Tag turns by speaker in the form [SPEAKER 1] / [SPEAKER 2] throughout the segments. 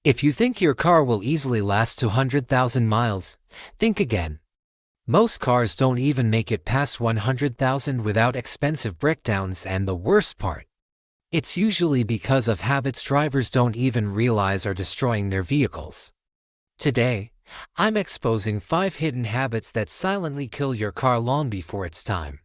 [SPEAKER 1] If you think your car will easily last 200,000 miles, think again. Most cars don't even make it past 100,000 without expensive breakdowns, and the worst part, it's usually because of habits drivers don't even realize are destroying their vehicles. Today, I'm exposing 5 hidden habits that silently kill your car long before it's time.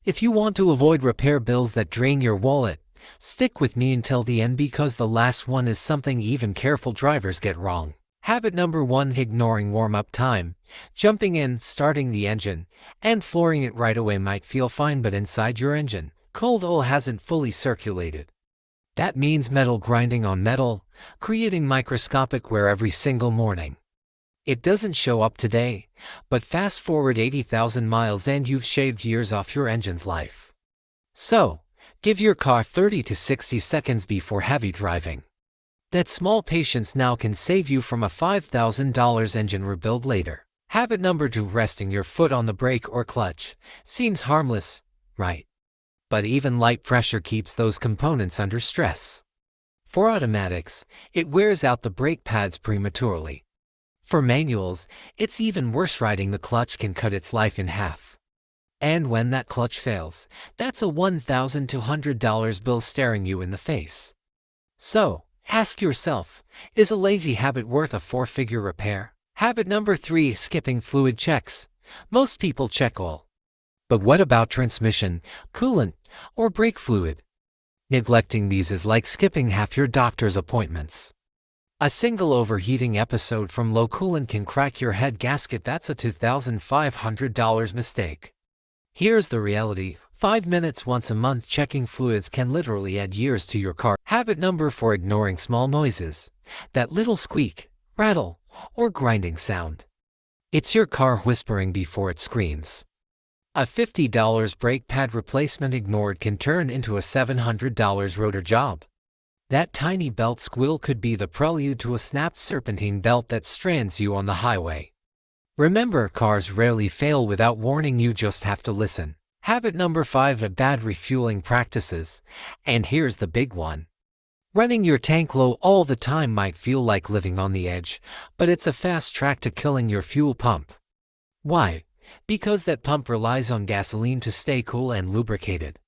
[SPEAKER 1] If you want to avoid repair bills that drain your wallet, stick with me until the end, because the last one is something even careful drivers get wrong. Habit number 1: ignoring warm-up time. Jumping in, starting the engine, and flooring it right away might feel fine, but inside your engine, cold oil hasn't fully circulated. That means metal grinding on metal, creating microscopic wear every single morning. It doesn't show up today, but fast forward 80,000 miles and you've shaved years off your engine's life. So, give your car 30 to 60 seconds before heavy driving. That small patience now can save you from a $5,000 engine rebuild later. Habit number 2: resting your foot on the brake or clutch. Seems harmless, right? But even light pressure keeps those components under stress. For automatics, it wears out the brake pads prematurely. For manuals, it's even worse. Riding the clutch can cut its life in half. And when that clutch fails, that's a $1,200 bill staring you in the face. So, ask yourself, is a lazy habit worth a 4-figure repair? Habit number 3: skipping fluid checks. Most people check oil. But what about transmission, coolant, or brake fluid? Neglecting these is like skipping half your doctor's appointments. A single overheating episode from low coolant can crack your head gasket. That's a $2,500 mistake. Here's the reality: 5 minutes once a month checking fluids can literally add years to your car. Habit number 4: ignoring small noises. That little squeak, rattle, or grinding sound. It's your car whispering before it screams. A $50 brake pad replacement ignored can turn into a $700 rotor job. That tiny belt squeal could be the prelude to a snapped serpentine belt that strands you on the highway. Remember, cars rarely fail without warning, you just have to listen. Habit number 5: bad refueling practices. And here's the big one. Running your tank low all the time might feel like living on the edge, but it's a fast track to killing your fuel pump. Why? Because that pump relies on gasoline to stay cool and lubricated.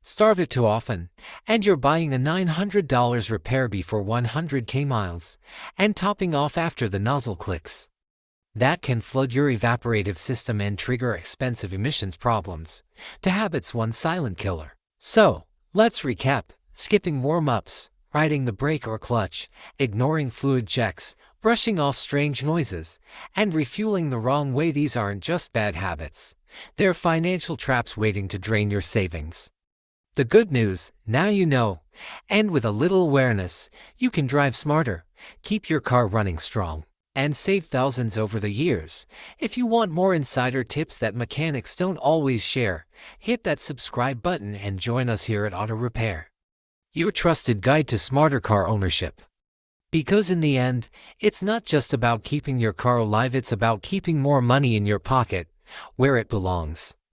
[SPEAKER 1] Starve it too often, and you're buying a $900 repair before 100k miles, and topping off after the nozzle clicks. That can flood your evaporative system and trigger expensive emissions problems. To habits, one silent killer. So, let's recap: skipping warm-ups, riding the brake or clutch, ignoring fluid checks, brushing off strange noises, and refueling the wrong way. These aren't just bad habits. They're financial traps waiting to drain your savings. The good news, now you know, and with a little awareness, you can drive smarter, keep your car running strong, and save thousands over the years. If you want more insider tips that mechanics don't always share, hit that subscribe button and join us here at Auto Repair, your trusted guide to smarter car ownership. Because in the end, it's not just about keeping your car alive, it's about keeping more money in your pocket, where it belongs.